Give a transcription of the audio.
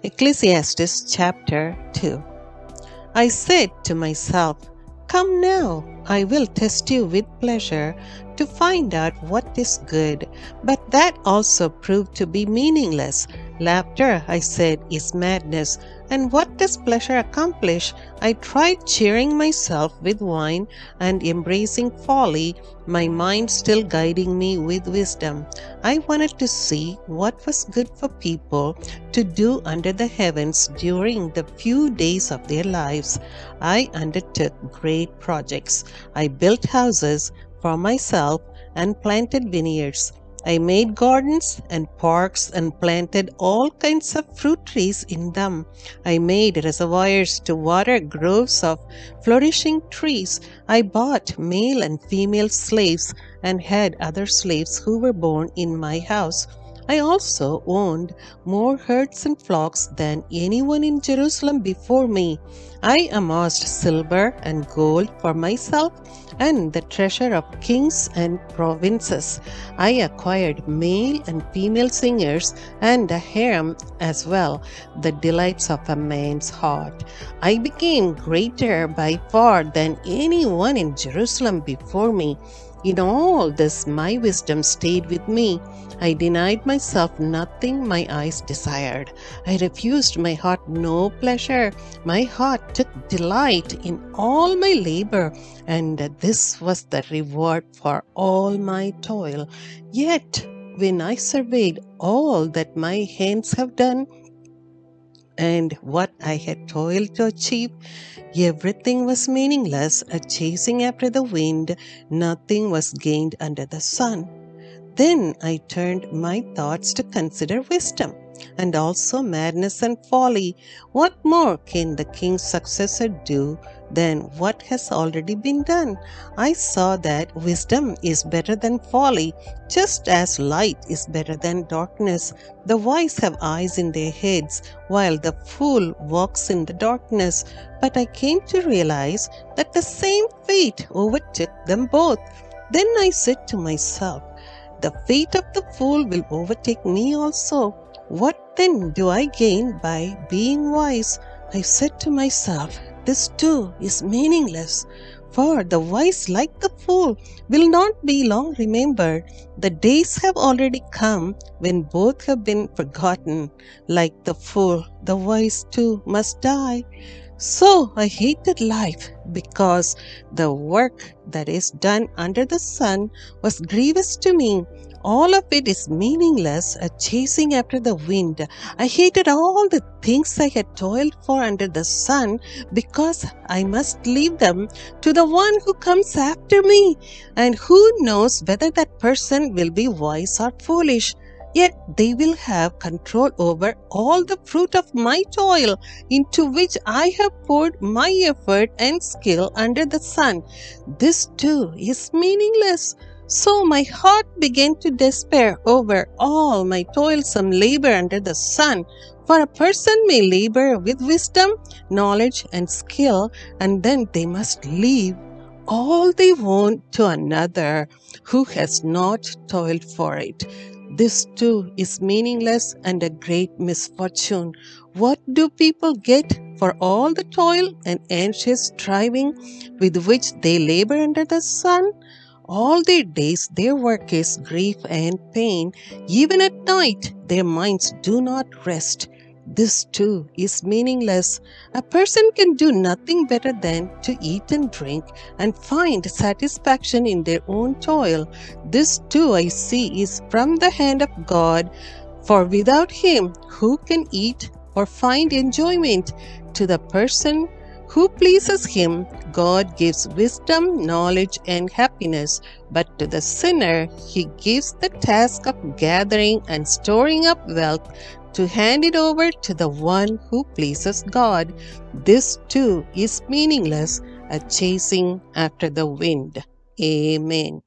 Ecclesiastes chapter 2. I said to myself, "Come now, I will test you with pleasure to find out what is good." But that also proved to be meaningless. Laughter, I said, is madness. And what does pleasure accomplish? I tried cheering myself with wine and embracing folly, my mind still guiding me with wisdom. I wanted to see what was good for people to do under the heavens during the few days of their lives. I undertook great projects. I built houses for myself and planted vineyards. I made gardens and parks and planted all kinds of fruit trees in them. I made reservoirs to water groves of flourishing trees. I bought male and female slaves and had other slaves who were born in my house. I also owned more herds and flocks than anyone in Jerusalem before me. I amassed silver and gold for myself and the treasure of kings and provinces. I acquired male and female singers and a harem as well, the delights of a man's heart. I became greater by far than anyone in Jerusalem before me. In all this, my wisdom stayed with me. I denied myself nothing my eyes desired. I refused my heart no pleasure. My heart took delight in all my labor, and this was the reward for all my toil. Yet, when I surveyed all that my hands have done, and what I had toiled to achieve, everything was meaningless, a chasing after the wind. Nothing was gained under the sun. Then I turned my thoughts to consider wisdom, and also madness and folly. What more can the king's successor do than what has already been done? I saw that wisdom is better than folly, just as light is better than darkness. The wise have eyes in their heads, while the fool walks in the darkness. But I came to realize that the same fate overtook them both. Then I said to myself, "The fate of the fool will overtake me also. What then do I gain by being wise?" I said to myself, "This too is meaningless, for the wise, like the fool, will not be long remembered. The days have already come when both have been forgotten. Like the fool, the wise too must die." So I hated life because the work that is done under the sun was grievous to me. All of it is meaningless, a chasing after the wind. I hated all the things I had toiled for under the sun because I must leave them to the one who comes after me. And who knows whether that person will be wise or foolish. Yet they will have control over all the fruit of my toil, into which I have poured my effort and skill under the sun. This too is meaningless. So my heart began to despair over all my toilsome labor under the sun. For a person may labor with wisdom, knowledge, and skill, and then they must leave all they want to another who has not toiled for it. This too is meaningless and a great misfortune. What do people get for all the toil and anxious striving with which they labor under the sun? All their days their work is grief and pain. Even at night their minds do not rest. This too is meaningless. A person can do nothing better than to eat and drink and find satisfaction in their own toil. This too I see is from the hand of God, for without Him who can eat or find enjoyment? To the person who pleases Him, God gives wisdom, knowledge, and happiness. But to the sinner, He gives the task of gathering and storing up wealth to hand it over to the one who pleases God. This too is meaningless, a chasing after the wind. Amen.